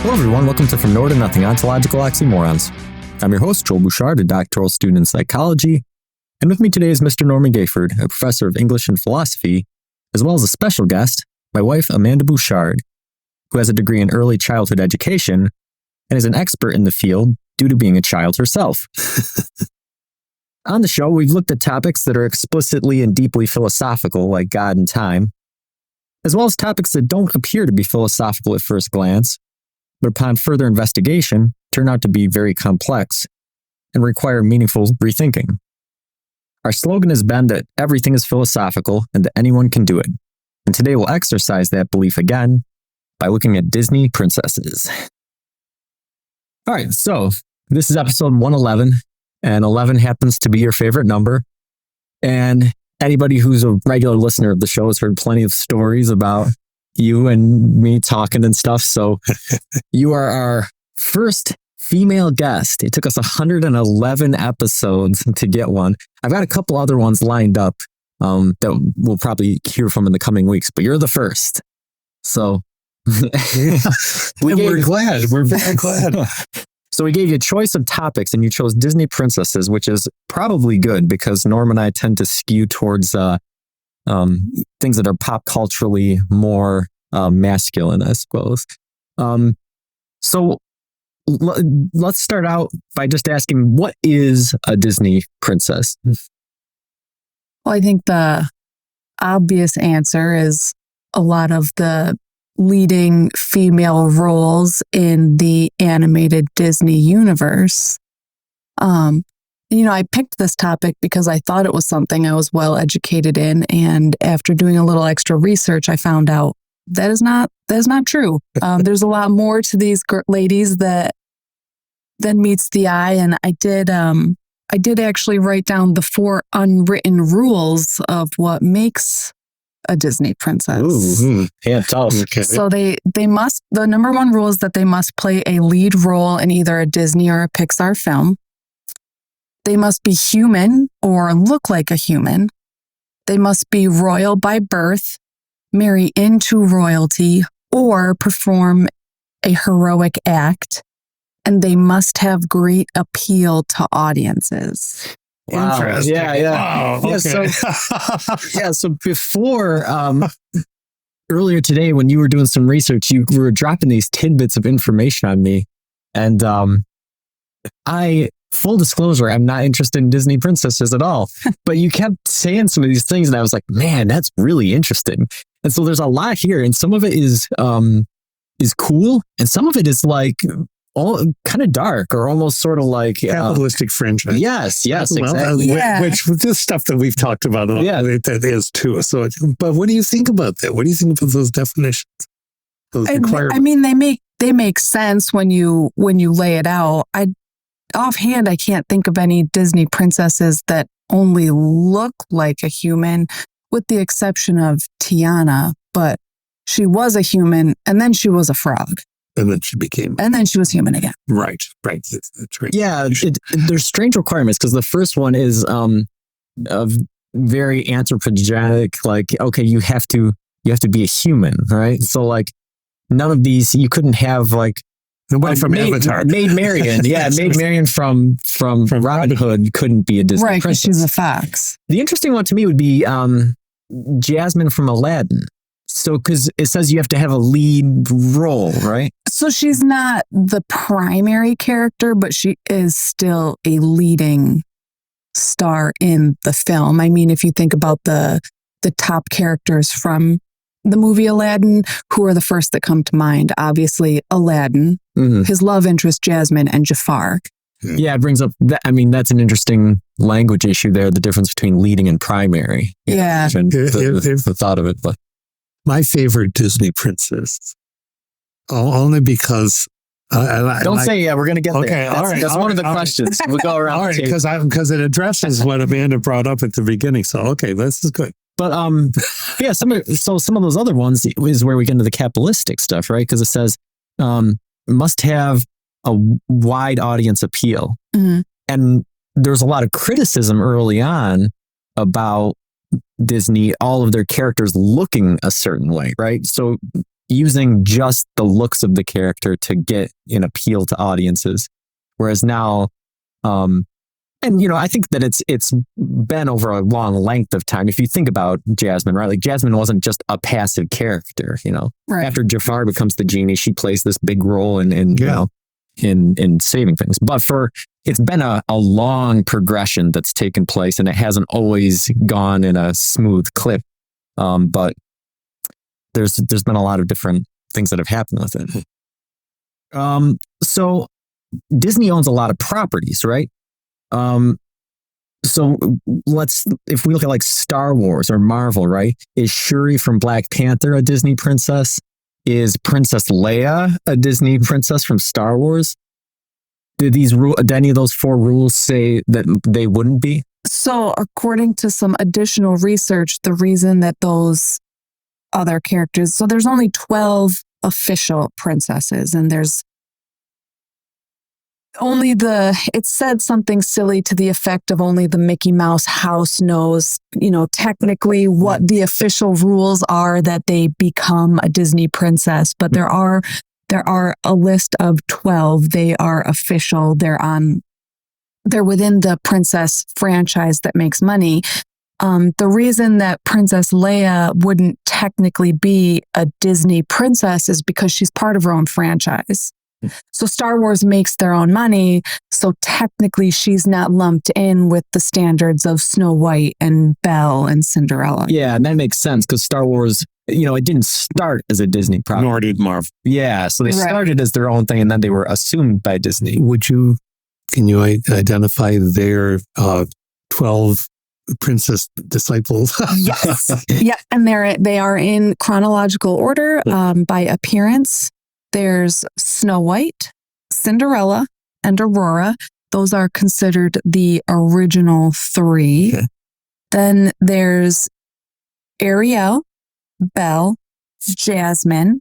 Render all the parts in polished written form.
Hello everyone, welcome to From Nowhere to Nothing, Ontological Oxymorons. I'm your host, Joel Bouchard, a doctoral student in psychology, and with me today is Mr. Norman Gayford, a professor of English and philosophy, as well as a special guest, my wife, Amanda Bouchard, who has a degree in early childhood education and is an expert in the field due to being a child herself. On the show, we've looked at topics that are explicitly and deeply philosophical, like God and time, as well as topics that don't appear to be philosophical at first glance, but upon further investigation, turn out to be very complex and require meaningful rethinking. Our slogan has been that everything is philosophical and that anyone can do it. And today we'll exercise that belief again by looking at Disney princesses. All right, so this is episode 111, and 11 happens to be your favorite number. And anybody who's a regular listener of the show has heard plenty of stories about you and me talking and stuff. So you are our first female guest. It took us 111 episodes to get one. I've got a couple other ones lined up that we'll probably hear from in the coming weeks, but you're the first. So we're glad. We're very glad. So we gave you a choice of topics and you chose Disney princesses, which is probably good because Norm and I tend to skew towards things that are pop culturally more masculine, I suppose. So let's start out by just asking, what is a Disney princess? Well, I think the obvious answer is a lot of the leading female roles in the animated Disney universe. I picked this topic because I thought it was something I was well educated in. And after doing a little extra research, I found out that is not true. There's a lot more to these ladies than meets the eye. And I did actually write down the 4 unwritten rules of what makes a Disney princess. Yeah, tell us. Okay. So they must, the number 1 rule is that they must play a lead role in either a Disney or a Pixar film. They must be human or look like a human. They must be royal by birth, marry into royalty, or perform a heroic act. And they must have great appeal to audiences. Wow. Interesting. Yeah. Wow. Okay. So before, earlier today, when you were doing some research, you were dropping these tidbits of information on me. And full disclosure, I'm not interested in Disney princesses at all. But you kept saying some of these things, and I was like, man, that's really interesting. And so there's a lot here, and some of it is cool, and some of it is like all kind of dark, or almost sort of like capitalistic franchise. Yes, Well, exactly. Which this stuff that we've talked about, that is too. So, but what do you think about that? What do you think about those definitions? Those requirements? I mean, they make sense when you lay it out. Offhand, I can't think of any Disney princesses that only look like a human, with the exception of Tiana. But she was a human, and then she was a frog. And then she became. And then she was human again. Right. That's right. Yeah, there's strange requirements because the first one is very anthropogenic. Like, okay, you have to be a human, right? So like, none of these, you couldn't have like nobody from Avatar. Maid Marian, Maid Marian from Robin Hood couldn't be a Disney right, princess. She's a fox. The interesting one to me would be Jasmine from Aladdin. So, because it says you have to have a lead role, right? So she's not the primary character, but she is still a leading star in the film. I mean, if you think about the top characters from the movie Aladdin, who are the first that come to mind? Obviously, Aladdin, his love interest, Jasmine, and Jafar. Yeah, it brings up that. I mean, that's an interesting language issue there, the difference between leading and primary. Yeah. The thought of it. But my favorite Disney princess, only because... Don't say we're going to get there. Okay, all right. That's one of the questions. We'll go around. All right, because it addresses what Amanda brought up at the beginning. So, okay, this is good. But some of those other ones is where we get into the capitalistic stuff, right? Because it says must have a wide audience appeal. Mm-hmm. And there's a lot of criticism early on about Disney, all of their characters looking a certain way, right? So using just the looks of the character to get an appeal to audiences. Whereas now, and I think that it's been over a long length of time. If you think about Jasmine, right? Like Jasmine wasn't just a passive character, Right. After Jafar becomes the genie, she plays this big role in saving things. But it's been a long progression that's taken place, and it hasn't always gone in a smooth clip. But there's been a lot of different things that have happened with it. So Disney owns a lot of properties, right? So if we look at like Star Wars or Marvel, right? Is Shuri from Black Panther a Disney princess? Is Princess Leia a Disney princess from Star Wars? Did any of those 4 rules say that they wouldn't be? So according to some additional research, the reason that those other characters, so there's only 12 official princesses, and there's only it said something silly to the effect of only the Mickey Mouse house knows, technically what the official rules are that they become a Disney princess. But there are a list of 12. They are official. They're within the princess franchise that makes money. The reason that Princess Leia wouldn't technically be a Disney princess is because she's part of her own franchise. So Star Wars makes their own money. So technically she's not lumped in with the standards of Snow White and Belle and Cinderella. Yeah, and that makes sense because Star Wars, it didn't start as a Disney property. Nor did Marvel. Yeah, so they started as their own thing, and then they were assumed by Disney. Can you identify their 12 princess disciples? Yes. Yeah, and they are in chronological order by appearance. There's Snow White, Cinderella, and Aurora. Those are considered the original 3. Okay. Then there's Ariel, Belle, Jasmine,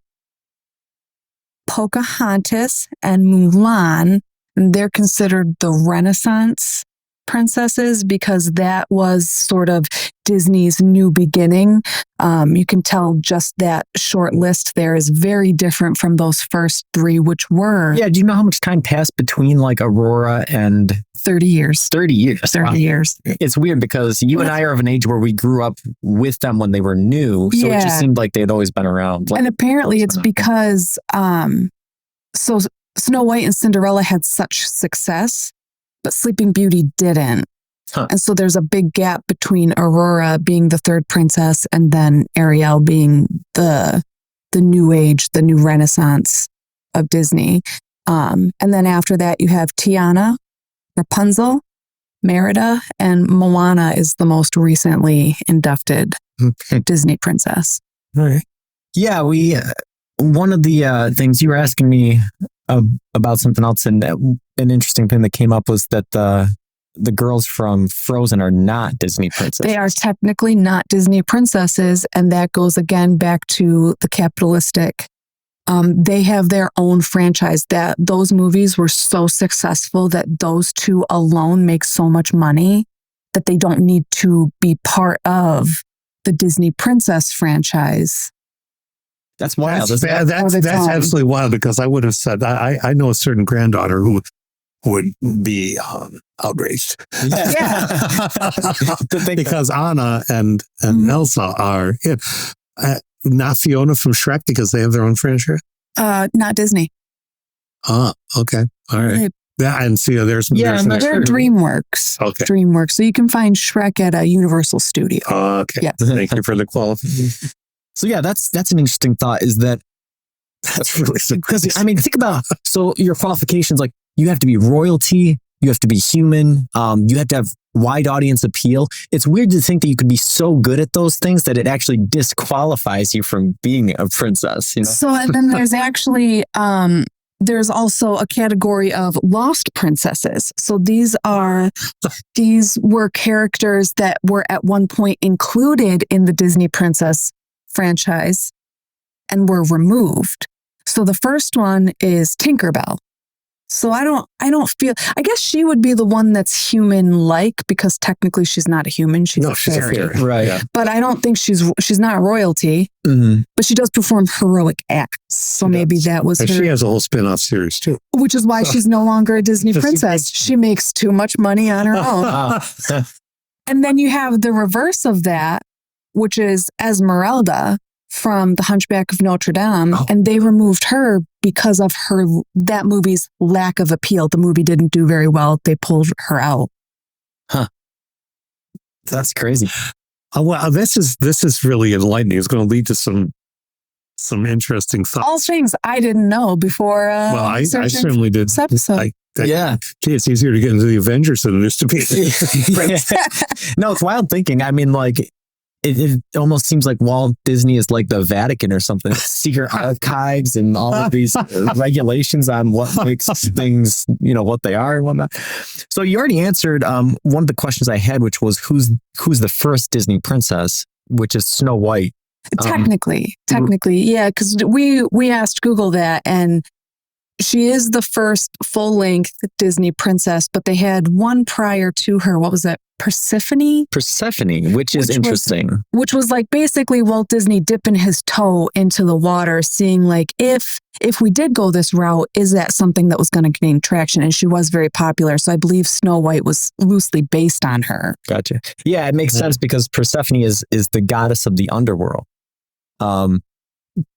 Pocahontas, and Mulan. They're considered the Renaissance princesses because that was sort of Disney's new beginning. You can tell just that short list there is very different from those first 3, which were... Yeah, do you know how much time passed between like Aurora and... 30 years. 30 years. 30 years. It's weird because you and I are of an age where we grew up with them when they were new. So it just seemed like they had always been around. And apparently it's because... So Snow White and Cinderella had such success, but Sleeping Beauty didn't. Huh. And so there's a big gap between Aurora being the 3rd princess and then Ariel being the new age, the new Renaissance of Disney. And then after that, you have Tiana, Rapunzel, Merida, and Moana is the most recently inducted Disney princess. All right. Yeah, one of the things you were asking me about something else, and an interesting thing that came up was that the girls from Frozen are not Disney princesses. They are technically not Disney princesses, and that goes again back to the capitalistic. They have their own franchise. Those movies were so successful that those 2 alone make so much money that they don't need to be part of the Disney princess franchise. That's wild. That's absolutely wild because I would have said, I know a certain granddaughter who would be outraged. Yeah. Because Anna and Elsa are not Fiona from Shrek because they have their own franchise? Not Disney. Ah, okay. All right. Yeah, and see, they're DreamWorks. Okay. DreamWorks. So you can find Shrek at a Universal Studio. Okay. Yeah. Thank you for the qualification. So yeah, that's an interesting thought. Is that's really because I mean, think about so your qualifications. Like you have to be royalty, you have to be human, you have to have wide audience appeal. It's weird to think that you could be so good at those things that it actually disqualifies you from being a princess. So and then there's actually there's also a category of lost princesses. So these were characters that were at one point included in the Disney princess franchise and were removed. So the first one is Tinkerbell. So I don't feel, I guess she would be the one that's human-like because technically she's not a human. She's a fairy. Right. Yeah. But I don't think she's not royalty, but she does perform heroic acts. So maybe that was And her, she has a whole spin-off series too. which is why she's no longer a Disney princess. She makes too much money on her own. And then you have the reverse of that, which is Esmeralda from The Hunchback of Notre Dame, and they removed her because of that movie's lack of appeal. The movie didn't do very well. They pulled her out. Huh. That's crazy. Well, this is really enlightening. It's going to lead to some interesting thoughts. All things I didn't know before. Well, I certainly did. This episode. Yeah. Gee, it's easier to get into the Avengers than it is to be. No, it's wild thinking. I mean, like, it almost seems like Walt Disney is like the Vatican or something. Secret archives and all of these regulations on what makes things, what they are and whatnot. So you already answered one of the questions I had, which was who's the first Disney princess, which is Snow White. Technically, yeah, because we asked Google that, and she is the first full-length Disney princess, but they had one prior to her. What was that? Persephone, which is interesting. Which was like basically Walt Disney dipping his toe into the water, seeing like if we did go this route, is that something that was going to gain traction? And she was very popular. So I believe Snow White was loosely based on her. Gotcha. Yeah, it makes sense because Persephone is the goddess of the underworld.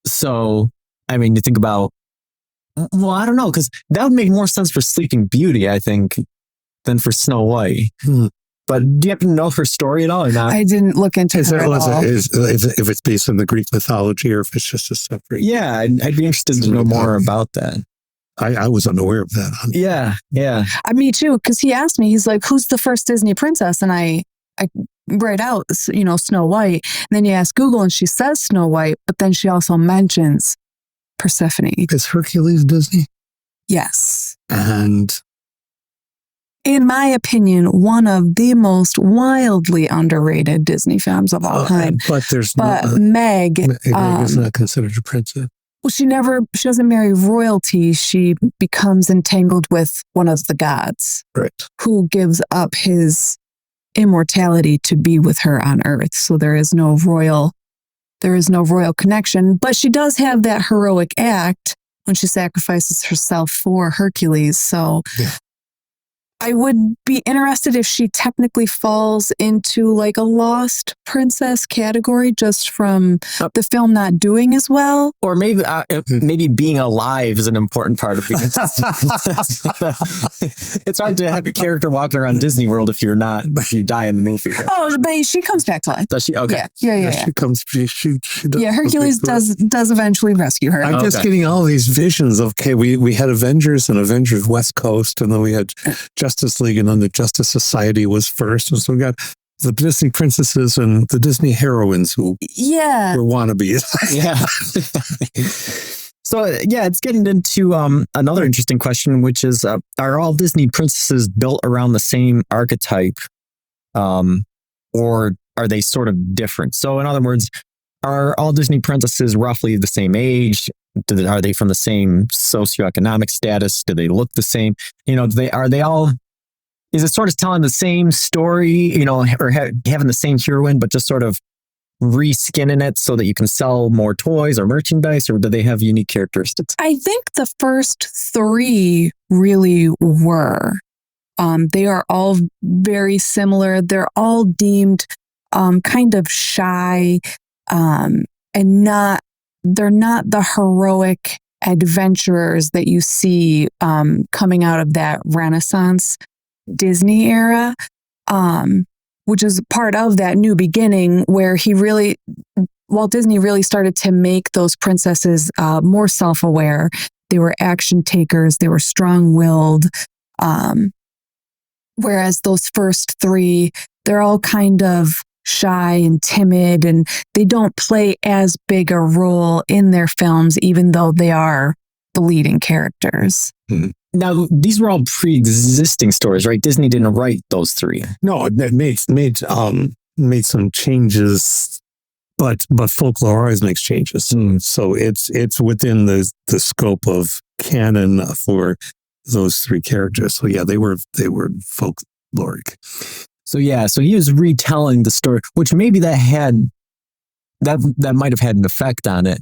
So, I mean, you think about, well, I don't know, because that would make more sense for Sleeping Beauty, I think, than for Snow White. But do you happen to know her story at all or not? I didn't look into her at all. If it's based on the Greek mythology or if it's just a separate... Yeah, I'd be interested to know more about that. I was unaware of that. Yeah. Me too, because he asked me, he's like, who's the first Disney princess? And I write out, Snow White. And then you ask Google and she says Snow White, but then she also mentions Persephone. Is Hercules Disney? Yes. And... in my opinion, one of the most wildly underrated Disney films of all time. But Meg is not considered a princess. Well, she doesn't marry royalty. She becomes entangled with one of the gods, right? Who gives up his immortality to be with her on Earth. So there is no royal connection. But she does have that heroic act when she sacrifices herself for Hercules. So. Yeah. I would be interested if she technically falls into like a lost princess category just from the film not doing as well. Or maybe being alive is an important part of it. It's hard to have a character walking around Disney World if you die in the movie. Oh, but she comes back to life. Does she? Okay. Yeah. She comes. She does. Yeah, Hercules does eventually rescue her. I'm just getting all these visions of, okay, we had Avengers and Avengers West Coast, and then we had Justice League, and then the Justice Society was first. And so we got the Disney princesses and the Disney heroines who were wannabes. Yeah. So, it's getting into another interesting question, which is, are all Disney princesses built around the same archetype, or are they sort of different? So, in other words, are all Disney princesses roughly the same age? Are they from the same socioeconomic status? Do they look the same? Are they all... Is it sort of telling the same story, or having the same heroine, but just sort of reskinning it so that you can sell more toys or merchandise, or do they have unique characteristics? I think the first three really were. They are all very similar. They're all deemed kind of shy, and they're not the heroic adventurers that you see coming out of that Renaissance Disney era, which is part of that new beginning where Walt Disney really started to make those princesses more self-aware. They were action takers. They were strong-willed. Whereas those first three, they're all kind of shy and timid, and they don't play as big a role in their films, even though they are the leading characters. Mm-hmm. Now, these were all pre-existing stories, right? Disney didn't write those three. No, it made some changes, but folklore always makes changes. So it's within the scope of canon for those three characters. So yeah, they were folkloric. So he was retelling the story, which maybe that might have had an effect on it.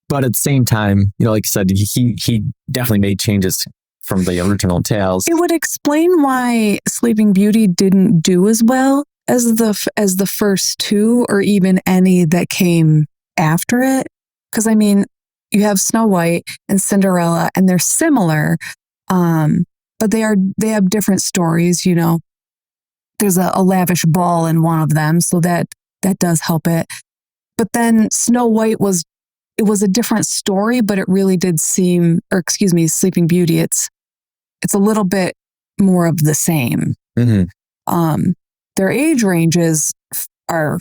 But at the same time, like you said, he definitely made changes from the original tales. It would explain why Sleeping Beauty didn't do as well as the first two, or even any that came after it. Because I mean, you have Snow White and Cinderella, and they're similar, but they have different stories. There's a lavish ball in one of them, so that does help it. But then Snow White was a different story, but it really did seem, or excuse me, Sleeping Beauty, it's a little bit more of the same. Mm-hmm. Their age ranges are,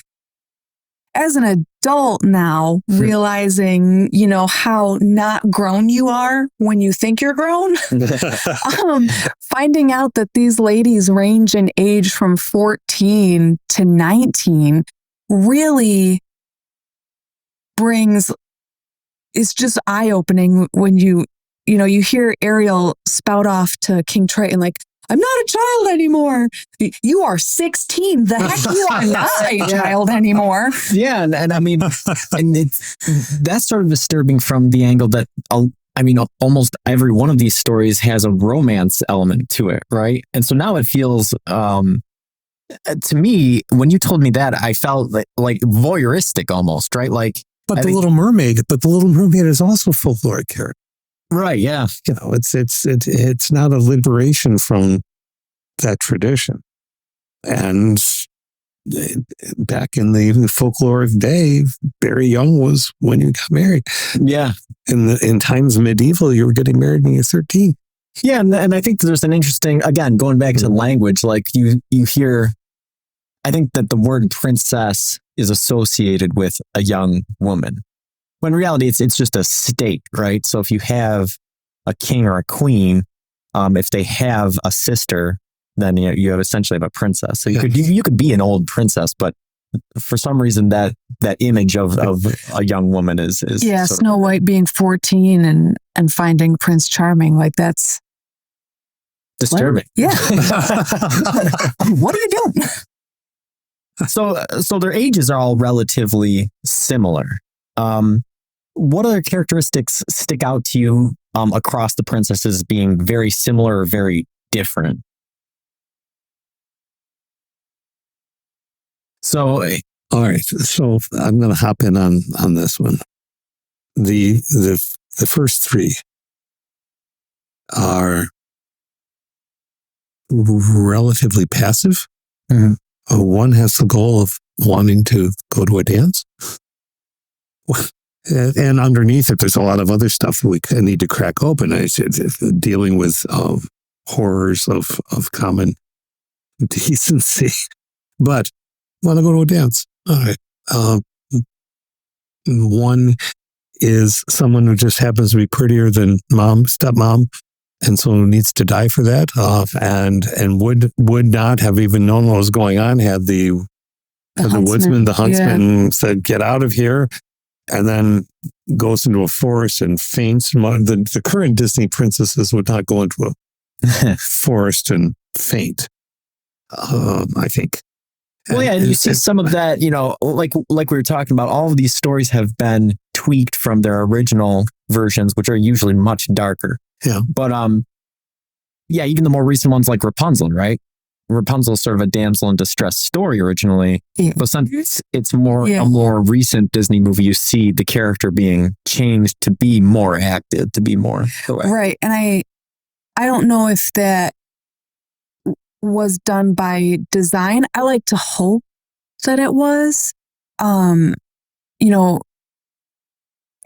as an adult now, realizing, how not grown you are when you think you're grown. Finding out that these ladies range in age from 14 to 19 really it's just eye-opening when you hear Ariel spout off to King Triton like, I'm not a child anymore. You are 16. The heck, you are not a child anymore. Yeah, and I mean, that's sort of disturbing from the angle that, almost every one of these stories has a romance element to it, right? And so now it feels, to me, when you told me that, I felt like voyeuristic almost, right? But the Little Mermaid is also a folkloric character. Right, yeah. It's not a liberation from that tradition. And back in the folkloric day, very young was when you got married. Yeah. In times medieval, you were getting married when you were 13. Yeah, and I think there's an interesting, again, going back to language, like you hear, I think that the word princess is associated with a young woman. When in reality, it's just a state, right? So if you have a king or a queen, if they have a sister, then you have essentially a princess. So you could be an old princess, but for some reason that image of a young woman is Snow White being 14 and finding Prince Charming, like that's disturbing. Yeah. What are you doing? So their ages are all relatively similar. What other characteristics stick out to you across the princesses being very similar or very different? So, all right. So I'm going to hop in on this one. The first three are relatively passive. Mm-hmm. One has the goal of wanting to go to a dance. And underneath it, there's a lot of other stuff we need to crack open. Dealing with horrors of common decency. But want to go to a dance. All right. One is someone who just happens to be prettier than stepmom, and so needs to die for that. And would not have even known what was going on had the huntsman said, "Get out of here." And then goes into a forest and faints. The current Disney princesses would not go into a forest and faint, I think. Well, yeah, and you see some of that, like we were talking about, all of these stories have been tweaked from their original versions, which are usually much darker. Yeah. But, even the more recent ones like Rapunzel, right? Rapunzel is sort of a damsel in distress story originally, but since it's a more recent Disney movie, you see the character being changed to be more active, to be more proactive. Right. And I don't know if that was done by design. I like to hope that it was.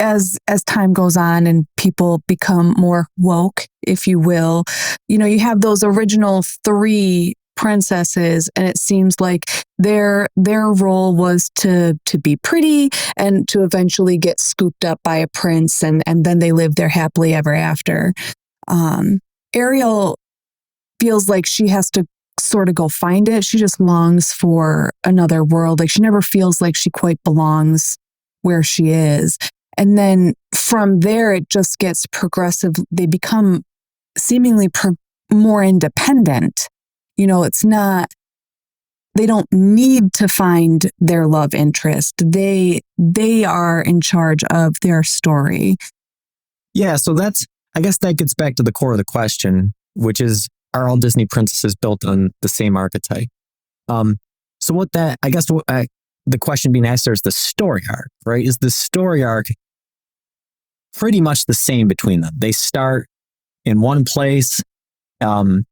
As time goes on and people become more woke, if you will, you have those original three princesses, and it seems like their role was to be pretty and to eventually get scooped up by a prince, and then they live there happily ever after. Ariel feels like she has to sort of go find it. She just longs for another world. Like she never feels like she quite belongs where she is. And then from there, it just gets progressive. They become seemingly more independent. It's not, they don't need to find their love interest. They are in charge of their story. Yeah, so I guess that gets back to the core of the question, which is, are all Disney princesses built on the same archetype? So the question being asked there is the story arc, right? Is the story arc pretty much the same between them? They start in one place, there's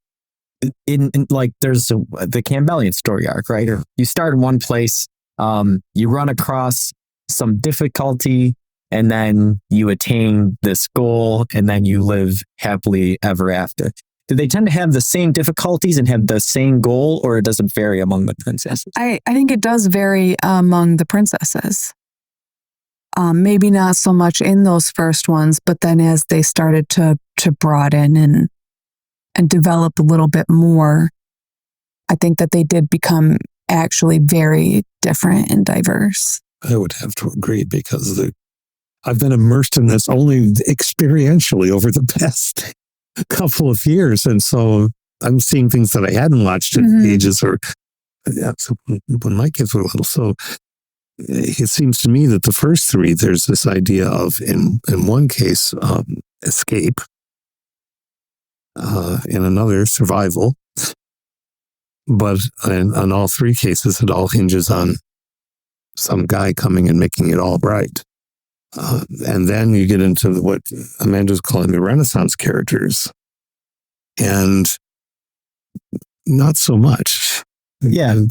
the Campbellian story arc, right? Or you start in one place, you run across some difficulty, and then you attain this goal, and then you live happily ever after. Do they tend to have the same difficulties and have the same goal, or does it vary among the princesses? I think it does vary among the princesses. Maybe not so much in those first ones, but then as they started to broaden and develop a little bit more, I think that they did become actually very different and diverse. I would have to agree, because I've been immersed in this only experientially over the past couple of years. And so I'm seeing things that I hadn't watched in ages, or when my kids were little. So it seems to me that the first three, there's this idea of, in one case, escape, in another, survival. But in all three cases, it all hinges on some guy coming and making it all right. And then you get into what Amanda's calling the Renaissance characters, and not so much. Yeah,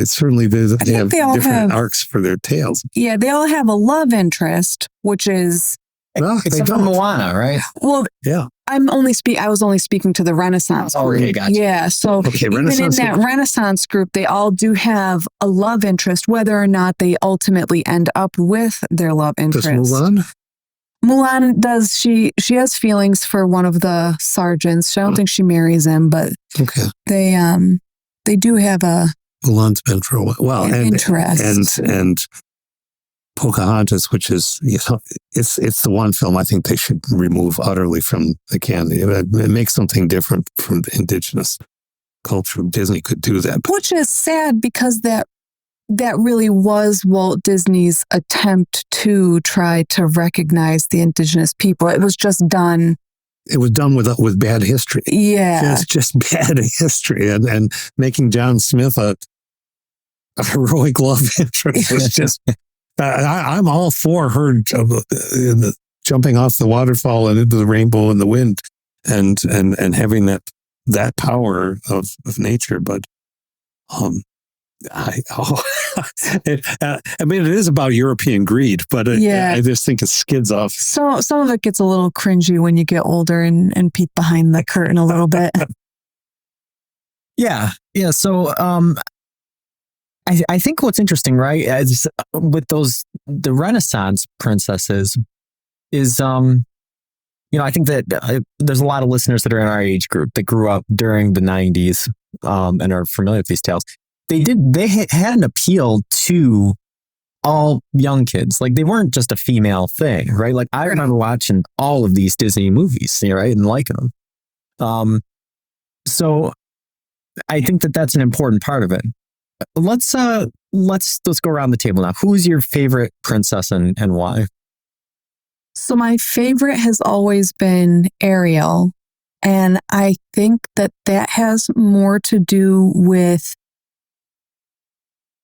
certainly they have different arcs for their tales. Yeah, they all have a love interest, which is except for Moana, right? Well, yeah. I was only speaking to the Renaissance group. Okay, gotcha. Yeah, so even in that Renaissance group, they all do have a love interest, whether or not they ultimately end up with their love interest. Does Mulan? Mulan does. She has feelings for one of the sergeants. I don't think she marries him, but they do have a Mulan's been for a while. Well, and interest. And Pocahontas, which is, it's the one film I think they should remove utterly from the canon. It makes something different from the indigenous culture. Disney could do that. Which is sad, because that really was Walt Disney's attempt to try to recognize the indigenous people. It was just done. It was done with bad history. Yeah. It's just bad history. And making John Smith a heroic love interest was just... I'm all for her jumping off the waterfall and into the rainbow and the wind, and having that power of nature. But I mean, it is about European greed, but I just think it skids off. So some of it gets a little cringy when you get older and peek behind the curtain a little bit. Yeah. So I think what's interesting, right, is with the Renaissance princesses is, I think that there's a lot of listeners that are in our age group that grew up during the 90s and are familiar with these tales. They had an appeal to all young kids. Like, they weren't just a female thing, right? Like, I remember watching all of these Disney movies, right, and liking them. So I think that that's an important part of it. Let's go around the table now. Who's your favorite princess and why? So my favorite has always been Ariel, and I think that has more to do with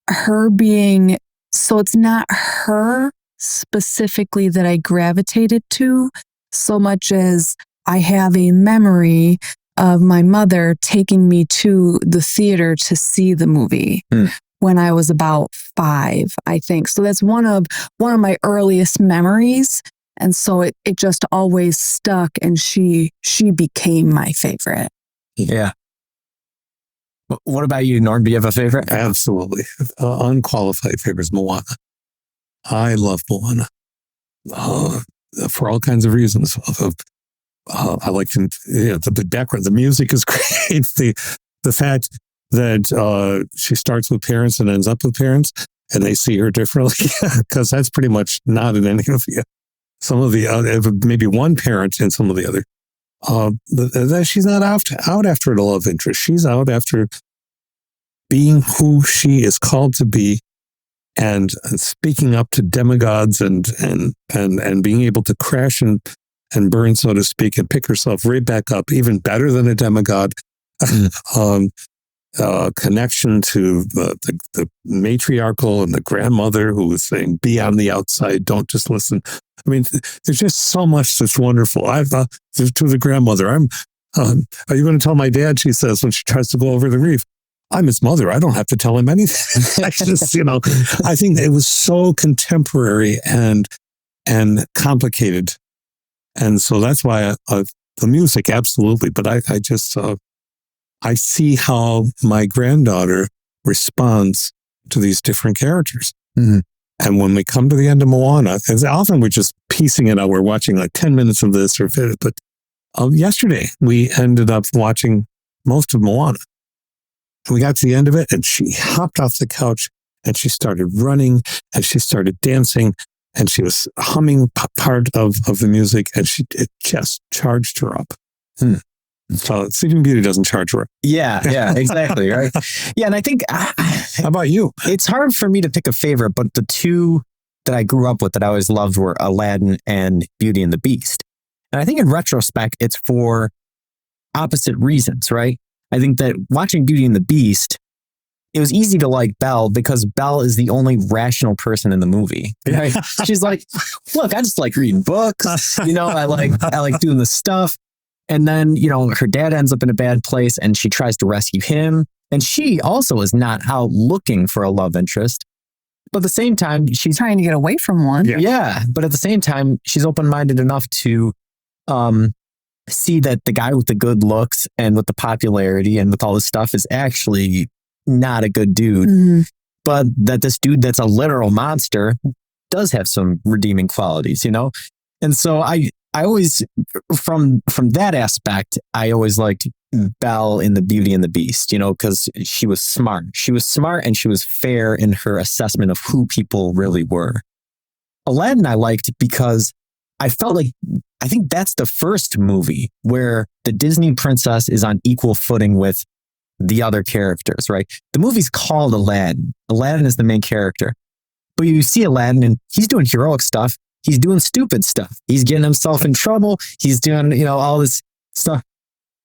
her being. So it's not her specifically that I gravitated to, so much as I have a memory of my mother taking me to the theater to see the movie when I was about 5, I think. So that's one of my earliest memories. And so it just always stuck, and she became my favorite. Yeah. What about you, Norm? Do you have a favorite? Absolutely. Unqualified favorite is Moana. I love Moana for all kinds of reasons. I like the background. The music is great. The fact that she starts with parents and ends up with parents, and they see her differently, because that's pretty much not in any of the some of the other, maybe one parent in some of the other that she's not out after a love interest. She's out after being who she is called to be, and speaking up to demigods, and being able to crash and burn, so to speak, and pick herself right back up, even better than a demigod. Connection to the matriarchal and the grandmother who was saying, be on the outside, don't just listen. I mean, there's just so much that's wonderful. To the grandmother, are you going to tell my dad? She says when she tries to go over the reef, I'm his mother. I don't have to tell him anything. I just, I think it was so contemporary and complicated. And so that's why the music, absolutely. But I just, I see how my granddaughter responds to these different characters. Mm-hmm. And when we come to the end of Moana, and often we're just piecing it out. We're watching like 10 minutes of this but yesterday we ended up watching most of Moana. And we got to the end of it, and she hopped off the couch and she started running and she started dancing and she was humming part of the music, and it just charged her up. So Sleeping Beauty doesn't charge her up. Yeah, exactly, right? Yeah, and I think... How about you? It's hard for me to pick a favorite, but the two that I grew up with that I always loved were Aladdin and Beauty and the Beast. And I think in retrospect, it's for opposite reasons, right? I think that watching Beauty and the Beast, it was easy to like Belle because Belle is the only rational person in the movie. Right? She's like, look, I just like reading books. I like doing this stuff. And then, her dad ends up in a bad place and she tries to rescue him. And she also is not out looking for a love interest. But at the same time, she's trying to get away from one. Yeah. But at the same time, she's open-minded enough to see that the guy with the good looks and with the popularity and with all this stuff is actually not a good dude. Mm-hmm. But that this dude that's a literal monster does have some redeeming qualities, And so I always, from that aspect, I always liked Belle in the Beauty and the Beast, because she was smart. She was smart and she was fair in her assessment of who people really were. Aladdin I liked because I felt like, I think that's the first movie where the Disney princess is on equal footing with the other characters, right? The movie's called Aladdin. Aladdin is the main character. But you see Aladdin and he's doing heroic stuff. He's doing stupid stuff. He's getting himself in trouble. He's doing, all this stuff.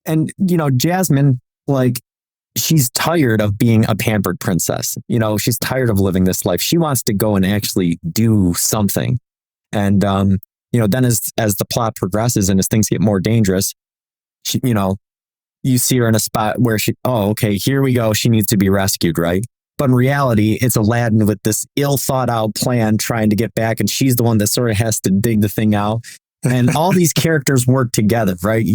And, Jasmine, she's tired of being a pampered princess. She's tired of living this life. She wants to go and actually do something. And, then as the plot progresses and as things get more dangerous, she, you see her in a spot where here we go. She needs to be rescued, right? But in reality, it's Aladdin with this ill thought out plan trying to get back. And she's the one that sort of has to dig the thing out. And all these characters work together, right?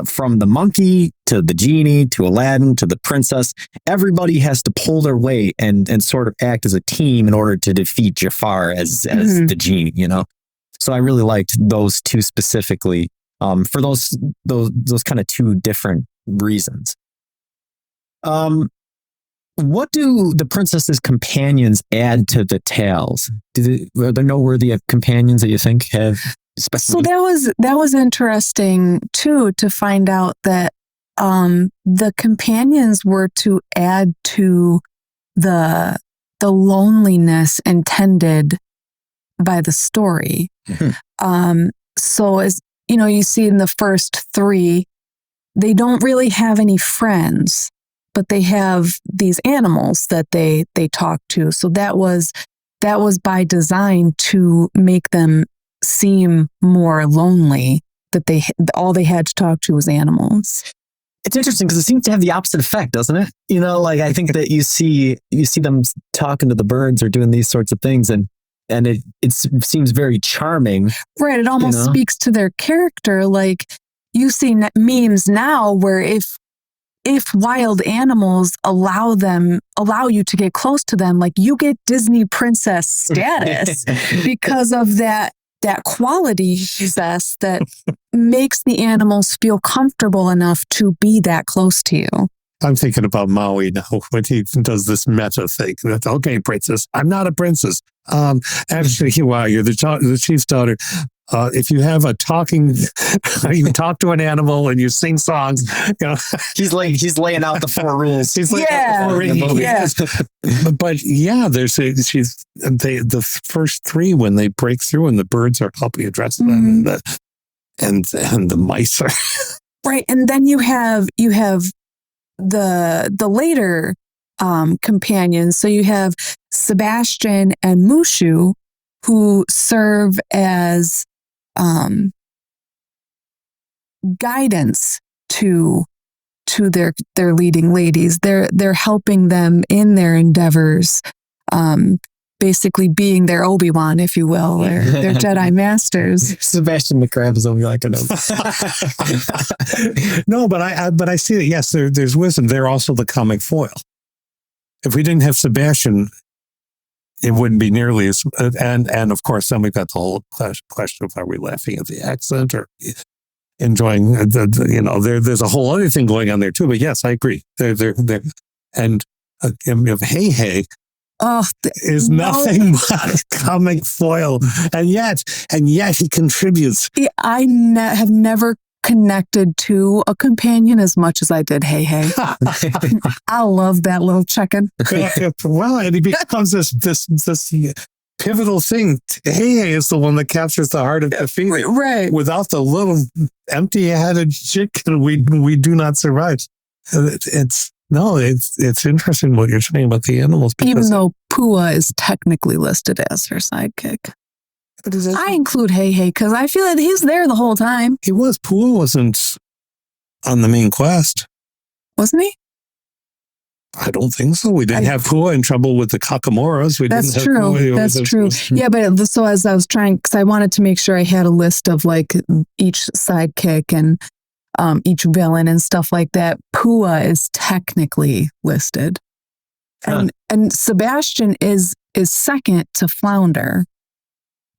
From the monkey to the genie to Aladdin to the princess, everybody has to pull their weight and sort of act as a team in order to defeat Jafar as the genie, So I really liked those two specifically for those kind of two different reasons. What do the princess's companions add to the tales? Are there noteworthy companions that you think have? So that was interesting too, to find out that the companions were to add to the loneliness intended by the story. So as you see in the first three, they don't really have any friends, but they have these animals that they talk to. So that was by design to make them seem more lonely, that all they had to talk to was animals. It's interesting because it seems to have the opposite effect, doesn't it? I think that you see them talking to the birds or doing these sorts of things, and it seems very charming. Right. It almost speaks to their character. Like you see memes now where if wild animals allow you to get close to them, like you get Disney princess status because of that quality you possess that makes the animals feel comfortable enough to be that close to you. I'm thinking about Maui now when he does this meta thing. That's okay, princess. I'm not a princess. Actually, wow, you're the chief's daughter. if you have a talking, you talk to an animal and you sing songs, he's laying out the 4 rules. He's laying out the 4 rules. Yeah. But the first 3 when they break through and the birds are helping address them, and the mice are right. And then you have the later companions. So you have Sebastian and Mushu, who serve as guidance to their leading ladies. They're helping them in their endeavors, basically being their Obi-Wan, if you will, or their Jedi masters. Sebastian McCrab is Obi-Wan Kenobi. No, but I see that. Yes, there's wisdom. They're also the comic foil. If we didn't have Sebastian, it wouldn't be nearly as, and of course, then we've got the whole question of, are we laughing at the accent or enjoying there's a whole other thing going on there too. But yes, I agree. They're and Hey Hey is nothing but comic foil, and yet he contributes. I have never connected to a companion as much as I did Hey Hey. I love that little chicken. Well, and he becomes this pivotal thing. Hey Hey is the one that captures the heart of the female. Right. Without the little empty-headed chicken, we do not survive. It's interesting what you're saying about the animals. Even though Pua is technically listed as her sidekick. I include Hey Hey because I feel like he's there the whole time. He was. Pua wasn't on the main quest. Wasn't he? I don't think so. We didn't have Pua in trouble with the Kakamoras. That's true. That's true. Yeah, but so as I was trying, because I wanted to make sure I had a list of like each sidekick and each villain and stuff like that. Pua is technically listed. And Sebastian is second to Flounder.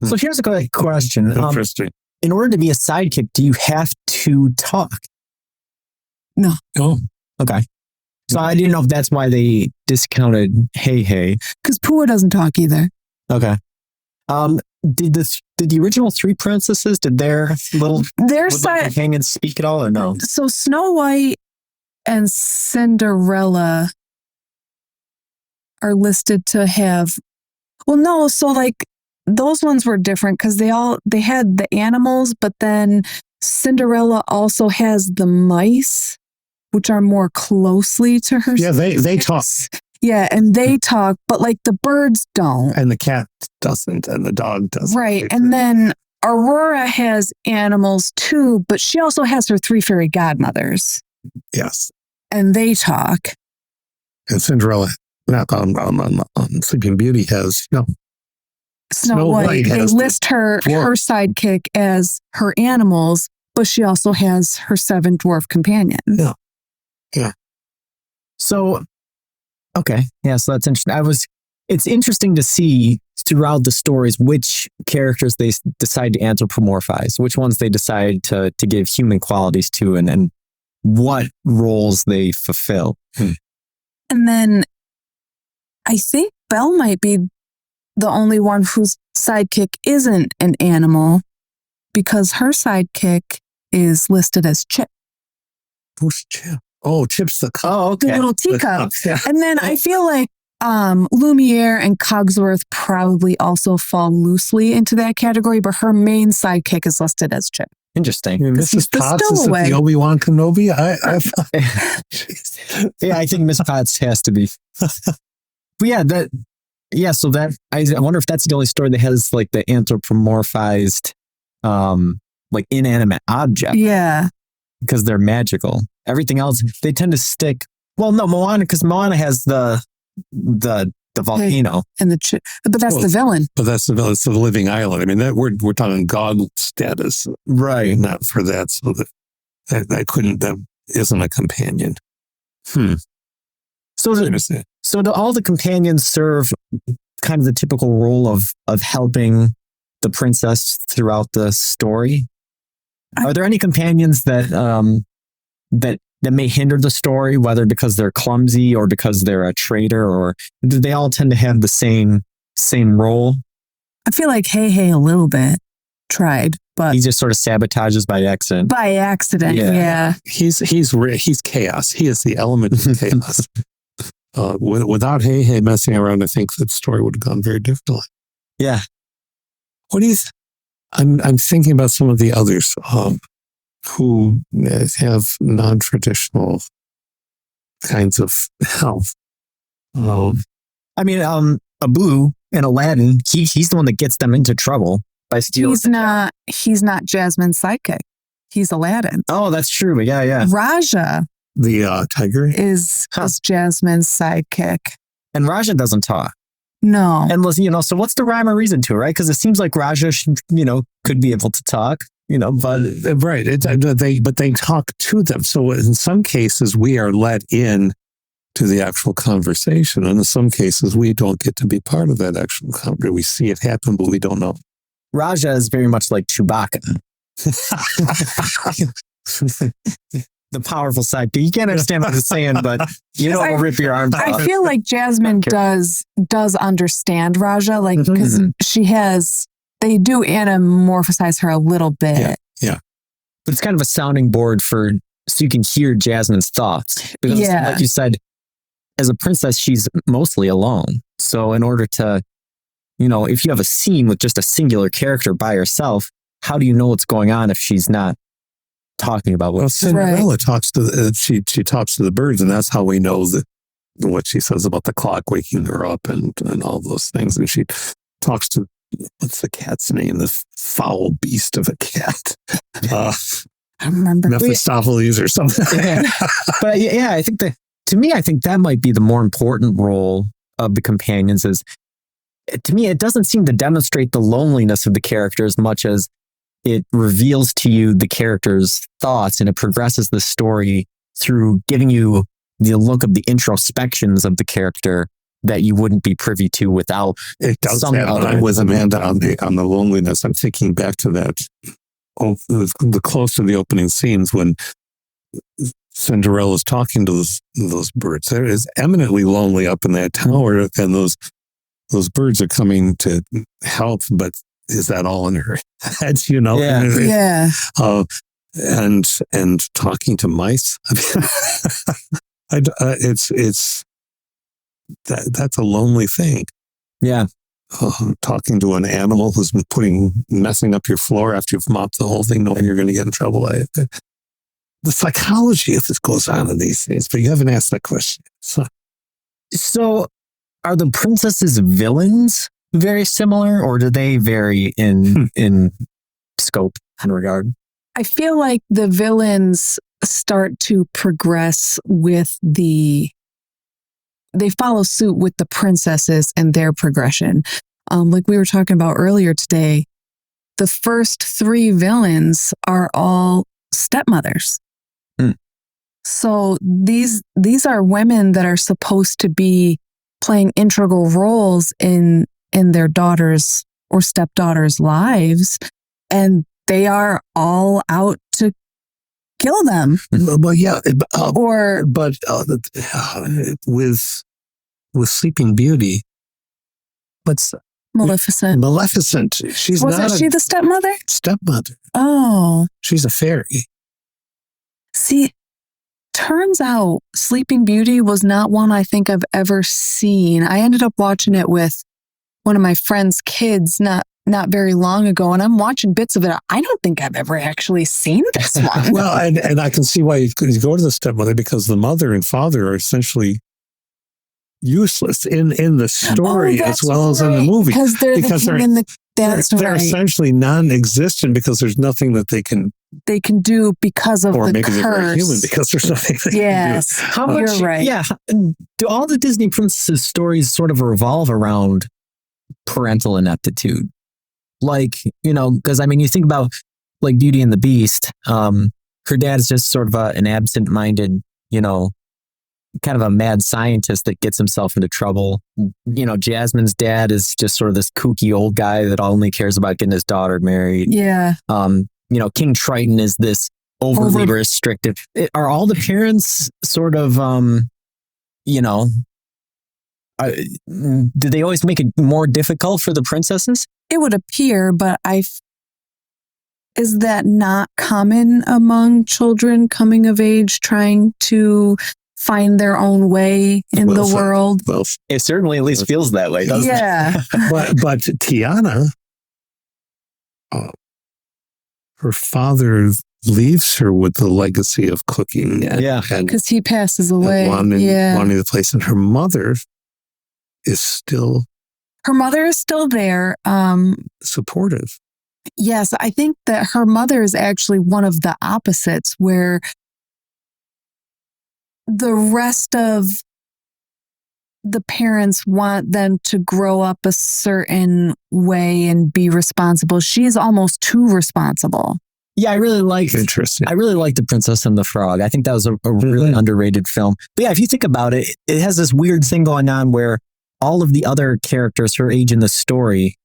So here's a good question. Interesting. In order to be a sidekick, do you have to talk? No. Oh. Okay. So I didn't know if that's why they discounted Hey Hey. Because Pua doesn't talk either. Okay. Did the original 3 princesses, did their companions speak at all or no? So Snow White and Cinderella are listed to have, well, no, so like those ones were different because they had the animals, but then Cinderella also has the mice, which are more closely to her. Yeah, they talk. Yeah, and they talk, but like the birds don't. And the cat doesn't, and the dog doesn't. Right, and then Aurora has animals too, but she also has her 3 fairy godmothers. Yes. And they talk. And Cinderella, not on Sleeping Beauty, has, no. Snow White, they list her sidekick as her animals, but she also has her 7 dwarf companions. Yeah. Yeah. So, okay. Yeah, so that's interesting. It's interesting to see throughout the stories which characters they decide to anthropomorphize, which ones they decide to give human qualities to, and what roles they fulfill. And then I think Belle might be the only one whose sidekick isn't an animal, because her sidekick is listed as Chip. Who's Chip? Oh, Chip's the cup. Oh, okay. The little teacup. Yeah. And then I feel like Lumiere and Cogsworth probably also fall loosely into that category, but her main sidekick is listed as Chip. Interesting. Mrs. Potts is the Obi-Wan Kenobi? Yeah, I think Miss Potts has to be. But so I wonder if that's the only story that has like the anthropomorphized like inanimate object. Yeah. Because they're magical. Everything else, they tend to stick. Well, no, Moana, because Moana has the volcano. And but that's the villain. But that's the villain. It's the living island. I mean, that we're talking God status. Right. Not for that. So that isn't a companion. So do all the companions serve kind of the typical role of helping the princess throughout the story? Are there any companions that may hinder the story, whether because they're clumsy or because they're a traitor, or do they all tend to have the same role? I feel like Hey Hey a little bit. tried, but He just sort of sabotages by accident. by accident. Yeah. Yeah. He's chaos. He is the element of chaos. Without Hey messing around, I think that story would have gone very differently. Yeah. What do you? I'm thinking about some of the others who have non-traditional kinds of health. I mean, Abu and Aladdin, he's the one that gets them into trouble by stealing. He's not Jasmine's sidekick. He's Aladdin. Oh, that's true. Yeah. Raja The tiger. is Jasmine's sidekick. And Raja doesn't talk. No. And so what's the rhyme or reason to it, right? Because it seems like Raja, could be able to talk, but Right. But they talk to them. So in some cases, we are let in to the actual conversation. And in some cases, we don't get to be part of that actual conversation. We see it happen, but we don't know. Raja is very much like Chewbacca. The powerful side. You can't understand what I'm saying, but will rip your arms off. I feel like Jasmine does understand Raja, because they do anamorphize her a little bit. Yeah. But it's kind of a sounding board so you can hear Jasmine's thoughts. Because like you said, as a princess, she's mostly alone. So in order to, if you have a scene with just a singular character by herself, how do you know what's going on if she's not talking about what? Well, Cinderella talks to she talks to the birds, and that's how we know what she says about the clock waking her up and all those things. And she talks to, what's the cat's name? The foul beast of a cat. I remember Mephistopheles or something. Yeah. But yeah, I think that might be the more important role of the companions. Is, to me, it doesn't seem to demonstrate the loneliness of the character as much as it reveals to you the character's thoughts, and it progresses the story through giving you the look of the introspections of the character that you wouldn't be privy to without. It does that. I'm with Amanda on the loneliness. I'm thinking back to that, the close to the opening scenes when Cinderella's talking to those birds. It is eminently lonely up in that tower, and those birds are coming to help, but is that all in her head? Yeah. And talking to mice. I mean, that's a lonely thing. Yeah. Talking to an animal who's been messing up your floor after you've mopped the whole thing, knowing you're going to get in trouble. The psychology of this goes on in these things, but you haven't asked that question. So are the princesses villains very similar, or do they vary in scope and regard? I feel like the villains start to progress they follow suit with the princesses and their progression. Like we were talking about earlier today, the first three villains are all stepmothers. So these are women that are supposed to be playing integral roles in their daughters' or stepdaughters' lives, and they are all out to kill them. Well, yeah, But with Sleeping Beauty, what's Maleficent? Maleficent. Wasn't she the stepmother? Stepmother. Oh, She's a fairy. see, turns out Sleeping Beauty was not one I think I've ever seen. I ended up watching it with one of my friend's kids not very long ago, and I'm watching bits of it. I don't think I've ever actually seen this one. Well, and I can see why you go to the stepmother, because the mother and father are essentially useless in the story as well as in the movie. Because they're essentially non-existent, because there's nothing that they can do because of the maybe curse. they're very human because there's nothing they can do. How much? You're right. Yeah. Do all the Disney princesses stories sort of revolve around parental ineptitude? Like, because you think about like Beauty and the Beast. Her dad is just sort of an absent-minded, kind of a mad scientist that gets himself into trouble. Jasmine's dad is just sort of this kooky old guy that only cares about getting his daughter married. Yeah. King Triton is this overly restrictive. Are all the parents sort of, do they always make it more difficult for the princesses? It would appear, but Is that not common among children coming of age, trying to find their own way in the world? Well, It certainly at least feels that way, doesn't it? Yeah. but Tiana, her father leaves her with the legacy of cooking. Yeah. And Because he passes away. wanting Yeah. the place. And her mother is still Her mother is still there. supportive. Yes, I think that her mother is actually one of the opposites, where the rest of the parents want them to grow up a certain way and be responsible. She's almost too responsible. Yeah, I really liked Interesting. The Princess and the Frog. I think that was a really underrated film. But yeah, if you think about it, it has this weird thing going on where all of the other characters her age in the story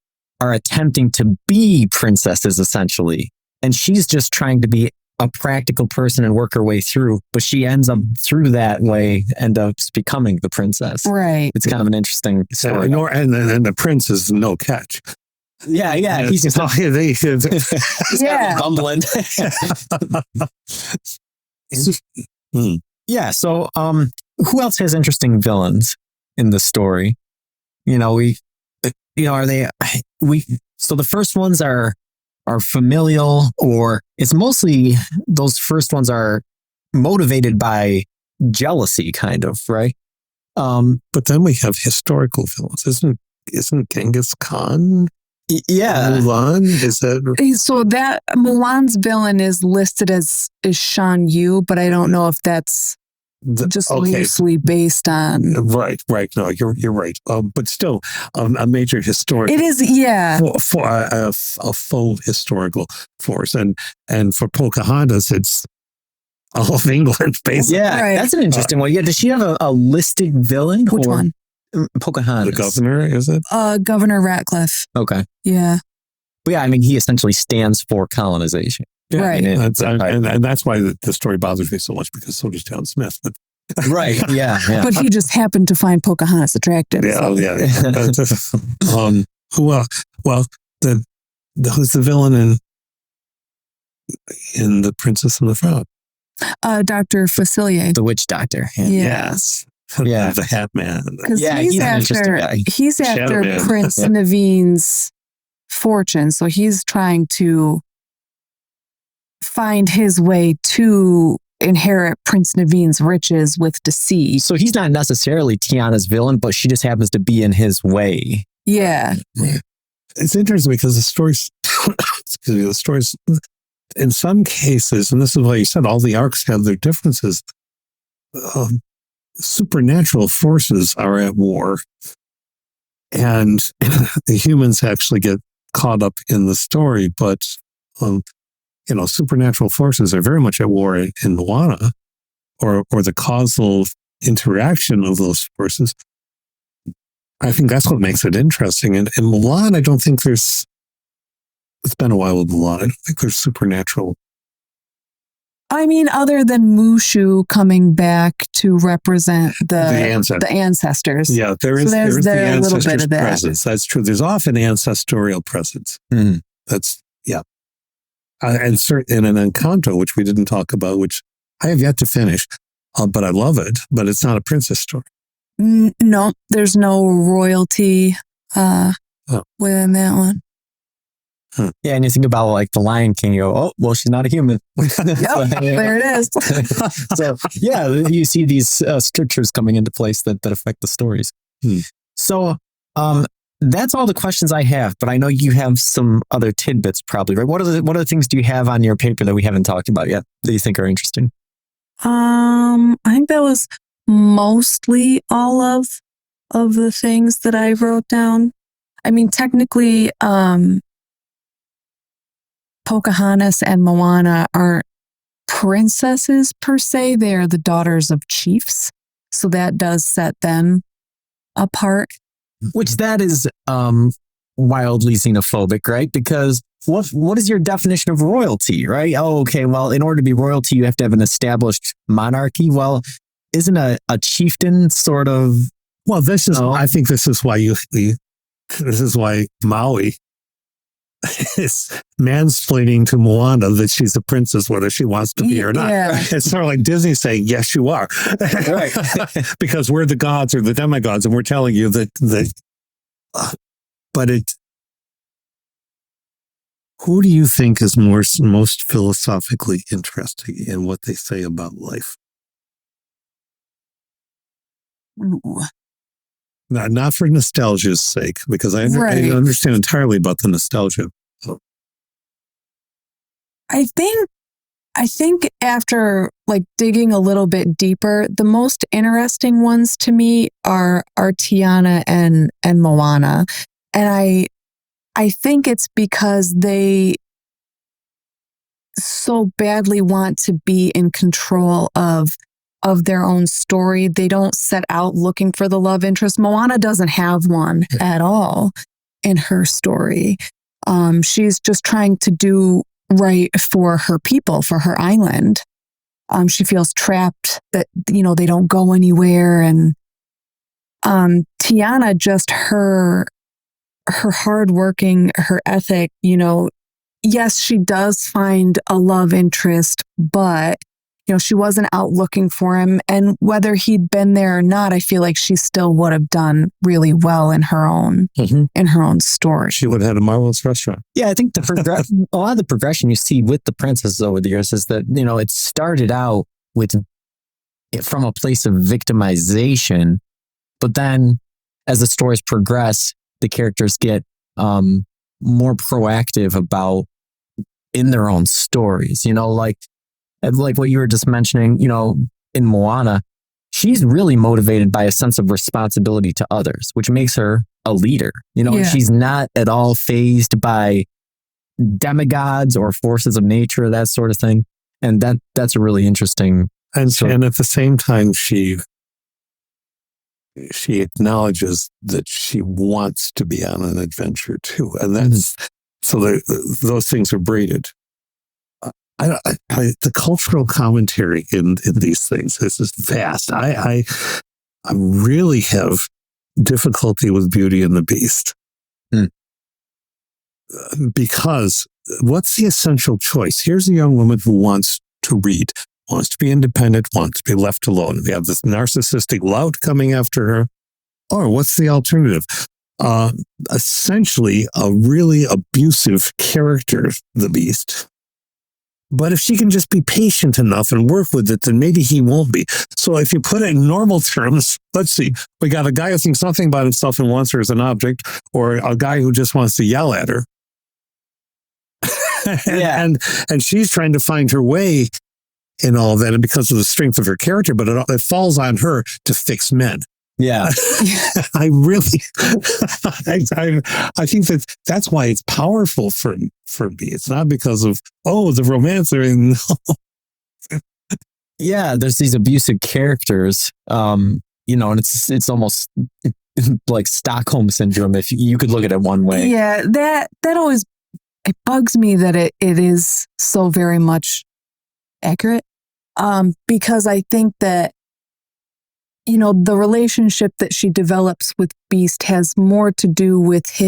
are attempting to be princesses, essentially. And she's just trying to be a practical person and work her way through. But she ends up through that way, ends up becoming the princess. Right. It's kind of an interesting story. And the prince is no catch. Yeah. He's just Yeah. bumbling. Yeah. So, who else has interesting villains in the story? So the first ones are familial, or it's mostly those first ones are motivated by jealousy, kind of, right? But then we have historical villains. Isn't Genghis Khan? Yeah. Mulan? Is that So that Mulan's villain is listed as Shan Yu, but I don't know if that's just loosely based on. Right. No, you're right. But still, a major historical. It is, yeah. For a full historical force, and for Pocahontas, it's all of England, basically. Yeah, Right. That's an interesting one. Yeah, does she have a listed villain? Which one? Pocahontas. The governor, is it? Governor Ratcliffe. Okay. Yeah. But yeah, I mean, he essentially stands for colonization. Yeah, Right. and that's why the story bothers me so much, because so does John Smith. But Right. Yeah. But he just happened to find Pocahontas attractive. Who's the villain in The Princess and the Frog? Dr. Facilier. The witch doctor. Yeah. Yes. Yeah. The Hat Man. Because Yeah, he's he's an interesting after guy. Shadow Man. Prince Naveen's fortune. So he's trying to find his way to inherit Prince Naveen's riches with deceit. So he's not necessarily Tiana's villain, but she just happens to be in his way. Yeah. It's interesting because the stories, in some cases, and this is why you said all the arcs have their differences, supernatural forces are at war, and the humans actually get caught up in the story, but supernatural forces are very much at war in Moana, or the causal interaction of those forces. I think that's what makes it interesting. And in Mulan, I don't think it's been a while with Mulan. I don't think there's supernatural. I mean, other than Mushu coming back to represent the ancestors. Yeah, there is there's the a little bit of that. presence. That's true. There's often ancestorial presence. Mm. That's, yeah. And in an Encanto, which we didn't talk about, which I have yet to finish, but I love it, but it's not a princess story. No, there's no royalty within that one. Huh. Yeah, and you think about like the Lion King, you go, oh, well, she's not a human. There it is. So yeah, you see these strictures coming into place that affect the stories. So that's all the questions I have, but I know you have some other tidbits probably, right? What other things do you have on your paper that we haven't talked about yet that you think are interesting? I think that was mostly all of the things that I wrote down. I mean, technically, Pocahontas and Moana aren't princesses per se. They are the daughters of chiefs. So that does set them apart. Which that is wildly xenophobic, right? Because what is your definition of royalty, right? Oh, okay, well, in order to be royalty, you have to have an established monarchy. Well, isn't a chieftain sort of... Well, I think this is why this is why Maui is mansplaining to Moana that she's a princess, whether she wants to be or not. Yeah. It's sort of like Disney saying, yes, you are. Right. Because we're the gods or the demigods, and we're telling you that but who do you think is most philosophically interesting in what they say about life? Ooh. Not for nostalgia's sake, because I understand entirely about the nostalgia. So. I think after like digging a little bit deeper, the most interesting ones to me are Tiana and Moana. And I think it's because they so badly want to be in control of their own story. They don't set out looking for the love interest. Moana doesn't have one at all in her story. She's just trying to do right for her people, for her island. She feels trapped that, they don't go anywhere. And Tiana, just her hardworking, her ethic, yes, she does find a love interest, but she wasn't out looking for him. And whether he'd been there or not, I feel like she still would have done really well in her own story. She would have had a marvelous restaurant. Yeah, I think a lot of the progression you see with the princesses over the years is that, it started out from a place of victimization, but then as the stories progress, the characters get more proactive about in their own stories, like what you were just mentioning, in Moana, she's really motivated by a sense of responsibility to others, which makes her a leader. She's not at all fazed by demigods or forces of nature, that sort of thing. And that's a really interesting. And at the same time, she acknowledges that she wants to be on an adventure too. And that's, so those things are braided. The cultural commentary in these things is vast. I really have difficulty with Beauty and the Beast because what's the essential choice? Here's a young woman who wants to read, wants to be independent, wants to be left alone. We have this narcissistic lout coming after her. Or what's the alternative? Essentially, a really abusive character, the Beast. But if she can just be patient enough and work with it, then maybe he won't be. So if you put it in normal terms, let's see, we got a guy who thinks nothing about himself and wants her as an object, or a guy who just wants to yell at her. and she's trying to find her way in all of that, and because of the strength of her character, but it falls on her to fix men. Yeah. I really, I think that's why it's powerful for me. It's not because of, the romance or anything. No. Yeah, there's these abusive characters, and it's almost like Stockholm syndrome, if you could look at it one way. Yeah, that always, it bugs me that it is so very much accurate, because I think that the relationship that she develops with Beast has more to do with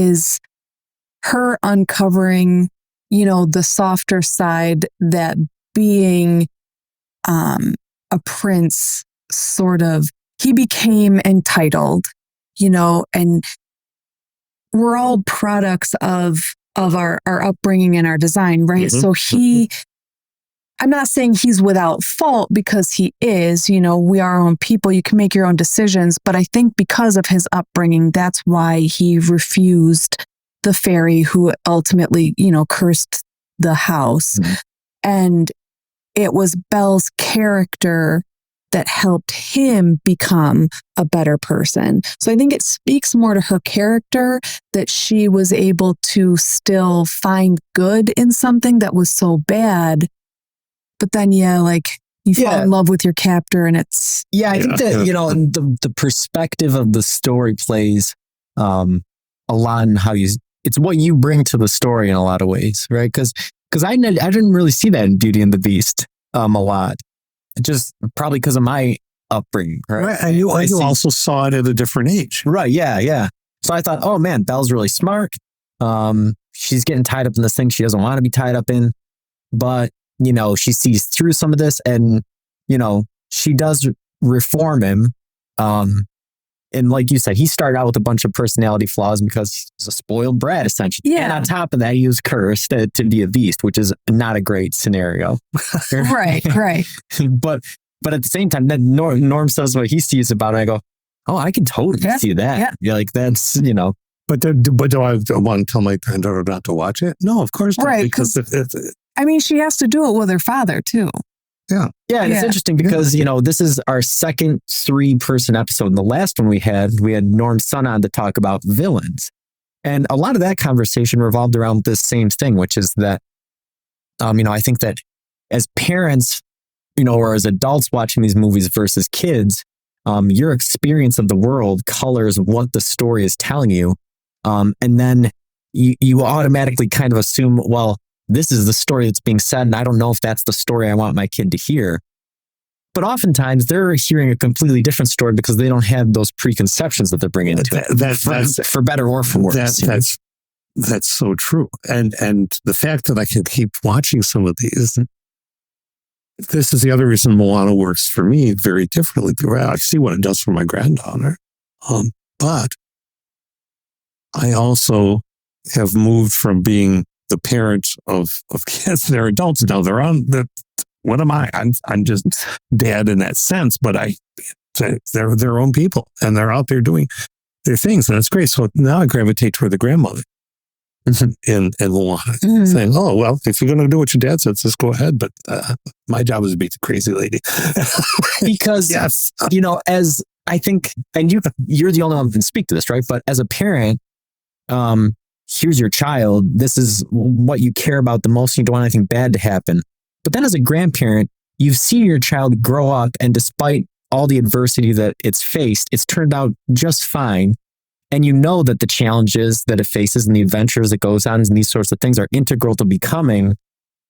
her uncovering, the softer side that being a prince sort of, he became entitled, and we're all products of our upbringing and our design, right? So I'm not saying he's without fault, because he is, we are our own people. You can make your own decisions. But I think because of his upbringing, that's why he refused the fairy who ultimately, cursed the house. And it was Belle's character that helped him become a better person. So I think it speaks more to her character that she was able to still find good in something that was so bad. But then, you fall in love with your captor, and it's... Yeah, I think that, the perspective of the story plays a lot in how it's what you bring to the story in a lot of ways, right? Because I didn't really see that in Beauty and the Beast a lot. Just probably because of my upbringing, right? And you also saw it at a different age. Right, yeah. So I thought, oh man, Belle's really smart. she's getting tied up in this thing she doesn't want to be tied up in, but, she sees through some of this and, she does reform him. And like you said, he started out with a bunch of personality flaws because he's a spoiled brat, essentially. Yeah. And on top of that, he was cursed to be a beast, which is not a great scenario. Right. But at the same time, then Norm says what he sees about it. I go, oh, I can totally see that. Yeah. Like that's, But do I want to tell my granddaughter not to watch it? No, of course not. Right. Because she has to do it with her father too. Yeah. Yeah. And it's interesting because, this is our second 3-person episode. And the last one we had Norm's son on to talk about villains. And a lot of that conversation revolved around this same thing, which is that, I think that as parents, or as adults watching these movies versus kids, your experience of the world colors what the story is telling you. And then you automatically kind of assume, well, this is the story that's being said, and I don't know if that's the story I want my kid to hear. But oftentimes they're hearing a completely different story because they don't have those preconceptions that they're bringing into it, for better or for worse. That's so true. And the fact that I can keep watching some of these, this is the other reason Moana works for me very differently. I see what it does for my granddaughter. But I also have moved from being the parent of kids. They're adults now. They're on what am I? I'm just dad in that sense, but they're their own people and they're out there doing their things. And it's great. So now I gravitate toward the grandmother in Moana, saying, oh, well, if you're going to do what your dad says, just go ahead. But my job is to be the crazy lady. Because, yes. As I think, and you're the only one who can speak to this, right? But as a parent, here's your child. This is what you care about the most. You don't want anything bad to happen. But then as a grandparent, you've seen your child grow up, and despite all the adversity that it's faced, it's turned out just fine. And you know that the challenges that it faces and the adventures it goes on and these sorts of things are integral to becoming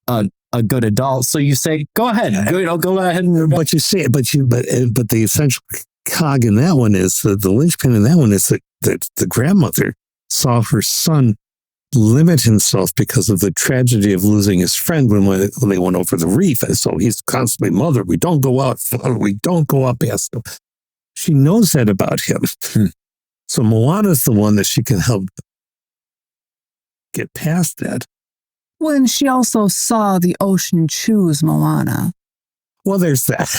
a good adult. So you say, go ahead, go ahead. But you say, but the essential cog in that one is the linchpin in that one is that the grandmother saw her son limit himself because of the tragedy of losing his friend when they went over the reef. And so he's constantly, mother, we don't go out, we don't go up past him. She knows that about him. So Moana's the one that she can help get past that. When she also saw the ocean choose Moana. Well, there's that.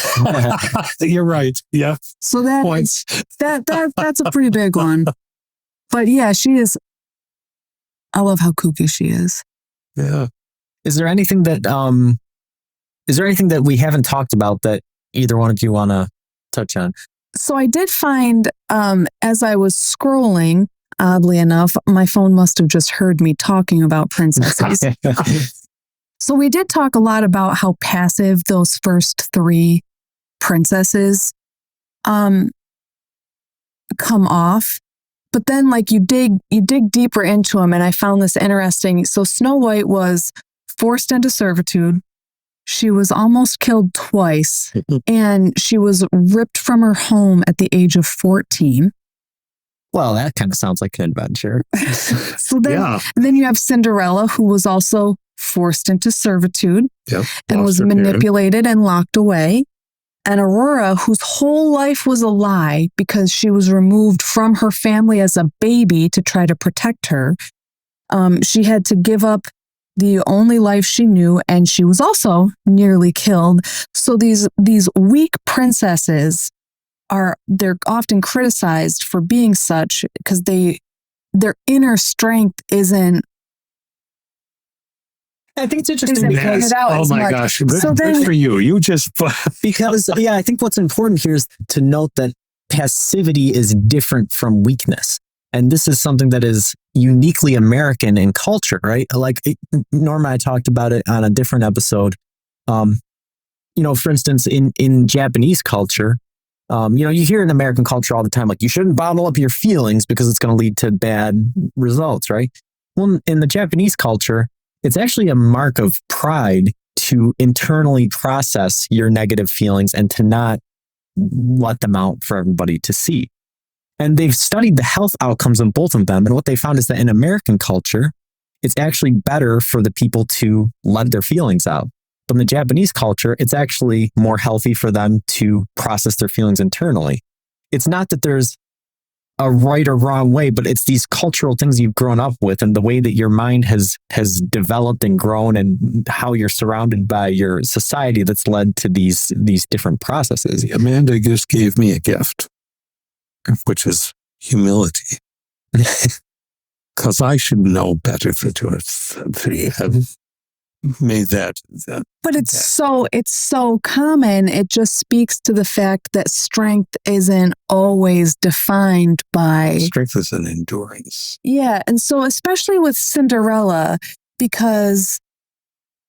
You're right. Yeah. So that's a pretty big one. But yeah, she is. I love how kooky she is. Yeah. Is there anything that we haven't talked about that either one of you want to touch on? So I did find, as I was scrolling, oddly enough, my phone must have just heard me talking about princesses. So we did talk a lot about how passive those first 3 princesses come off. But then you dig deeper into them, and I found this interesting. So Snow White was forced into servitude. She was almost killed twice, and she was ripped from her home at the age of 14. Well, that kind of sounds like an adventure. So then you have Cinderella, who was also forced into servitude and was manipulated and locked away. And Aurora, whose whole life was a lie because she was removed from her family as a baby to try to protect her. She had to give up the only life she knew, and she was also nearly killed. So these weak princesses they're often criticized for being such because their inner strength isn't. I think it's interesting because, oh my gosh, good for you. You just, because I think what's important here is to note that passivity is different from weakness. And this is something that is uniquely American in culture, right? Like Norma, I talked about it on a different episode. For instance, in Japanese culture, you hear in American culture all the time, like you shouldn't bottle up your feelings because it's going to lead to bad results, right? Well, in the Japanese culture, it's actually a mark of pride to internally process your negative feelings and to not let them out for everybody to see. And they've studied the health outcomes of both of them. And what they found is that in American culture, it's actually better for the people to let their feelings out. But in the Japanese culture, it's actually more healthy for them to process their feelings internally. It's not that there's a right or wrong way, but it's these cultural things you've grown up with and the way that your mind has developed and grown and how you're surrounded by your society that's led to these different processes. Amanda just gave me a gift, which is humility. Because I should know better to have made that. But it's so common. It just speaks to the fact that strength isn't always defined by Strength is an endurance. Yeah, and so especially with Cinderella, because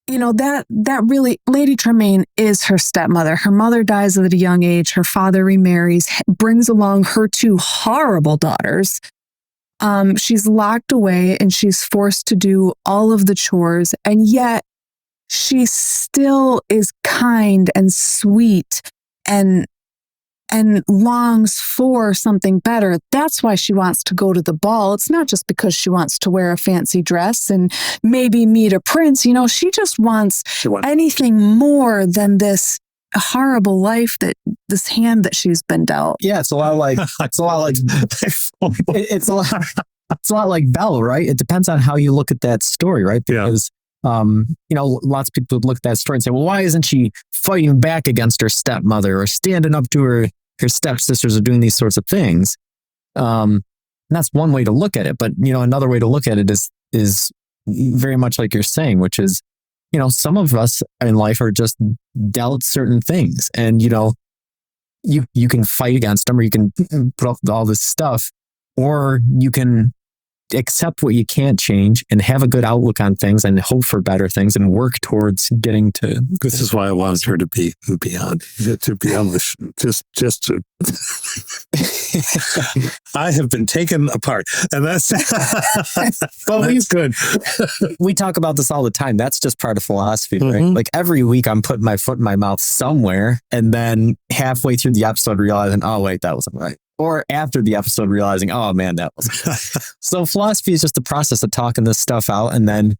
that really, Lady Tremaine is her stepmother. Her mother dies at a young age. Her father remarries, brings along her two horrible daughters. She's locked away and she's forced to do all of the chores, and yet she still is kind and sweet and longs for something better. That's why she wants to go to the ball. It's not just because she wants to wear a fancy dress and maybe meet a prince. She just wants anything more than this horrible life, that this hand that she's been dealt. Yeah, it's a lot like Belle, right? It depends on how you look at that story, right? Because lots of people would look at that story and say, well, why isn't she fighting back against her stepmother or standing up to her stepsisters or doing these sorts of things? And that's one way to look at it. But, another way to look at it is very much like you're saying, which is, some of us in life are just dealt certain things, and, you can fight against them, or you can put up with all this stuff, or you can accept what you can't change and have a good outlook on things and hope for better things and work towards getting to. This is why I wanted her to be on just to. I have been taken apart, and that's good. We talk about this all the time. That's just part of philosophy, right? Like every week I'm putting my foot in my mouth somewhere, and then halfway through the episode realizing, oh wait, that wasn't right. Or after the episode realizing, oh man, that was. So philosophy is just the process of talking this stuff out and then,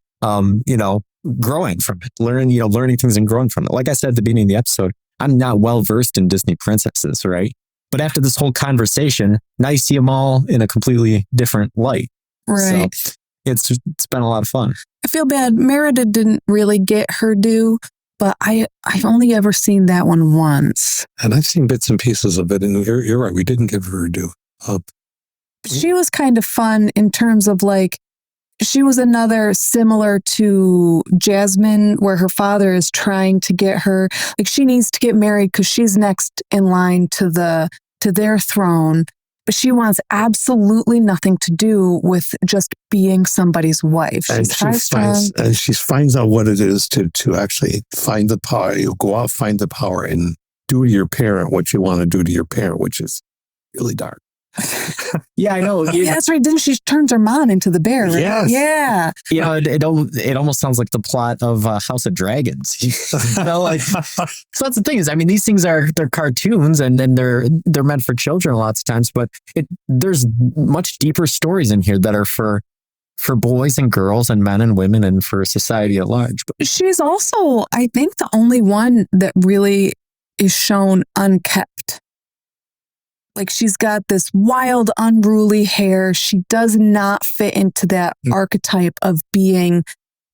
growing from it, learning things and growing from it. Like I said at the beginning of the episode, I'm not well versed in Disney princesses, right? But after this whole conversation, now you see them all in a completely different light. Right. So it's been a lot of fun. I feel bad. Merida didn't really get her due, but I've only ever seen that one once. And I've seen bits and pieces of it, and you're right, we didn't give her a due. She was kind of fun in terms of she was another similar to Jasmine, where her father is trying to get her, she needs to get married because she's next in line to their throne. But she wants absolutely nothing to do with just being somebody's wife. She's she finds out what it is to actually find the power. You go out, find the power, and do to your parent what you want to do to your parent, which is really dark. Yeah, I know. Yeah, that's right. Didn't she turns her mom into the bear? Right? Yes. Yeah. It almost sounds like the plot of House of Dragons. So that's the thing is, these things they're cartoons and they're meant for children lots of times, but there's much deeper stories in here that are for boys and girls and men and women and for society at large. But she's also, I think, the only one that really is shown unkept. She's got this wild, unruly hair. She does not fit into that archetype of being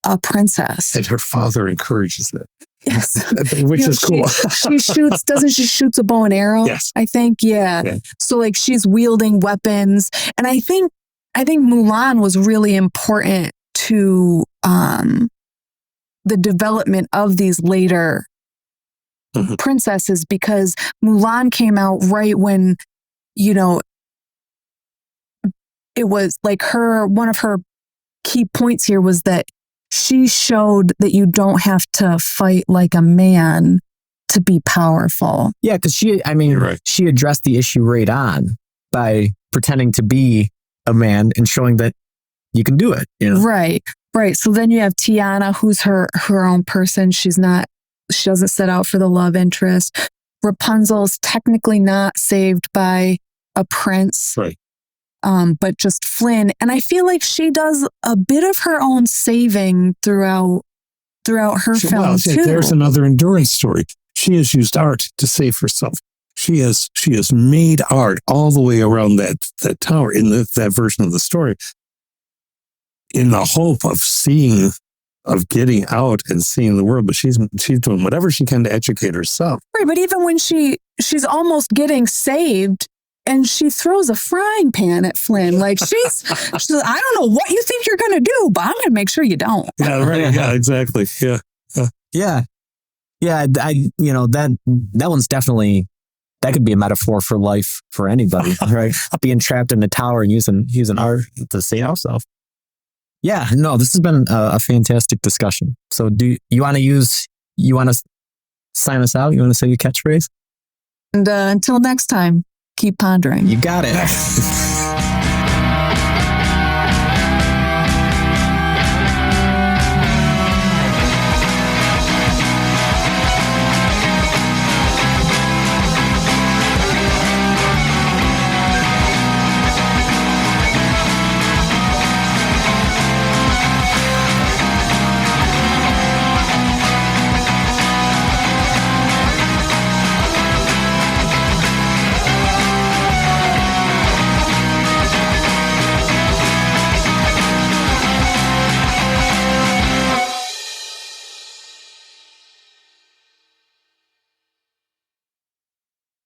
a princess. And her father encourages it. Yes. Which is cool. She shoots a bow and arrow? Yes. I think, yeah. So she's wielding weapons. And I think Mulan was really important to the development of these later princesses, because Mulan came out right when, it was one of her key points here was that she showed that you don't have to fight like a man to be powerful. Yeah, because right. She addressed the issue right on by pretending to be a man and showing that you can do it. Right. So then you have Tiana, who's her own person. She doesn't set out for the love interest. Rapunzel's technically not saved by a prince. Right. but just Flynn. And I feel like she does a bit of her own saving throughout her film too. There's another endurance story. She has used art to save herself. She has made art all the way around that tower in that version of the story, in the hope of getting out and seeing the world. But she's doing whatever she can to educate herself. Right, but even when she's almost getting saved, and she throws a frying pan at Flynn, like she's I don't know what you think you're going to do, but I'm going to make sure you don't. Yeah, right. Yeah, exactly. Yeah. Yeah. That one's definitely, that could be a metaphor for life for anybody, right? Being trapped in a tower and using art to save yourself. Yeah, no, this has been a fantastic discussion. So do you want to sign us out? You want to say your catchphrase? And until next time, keep pondering. You got it.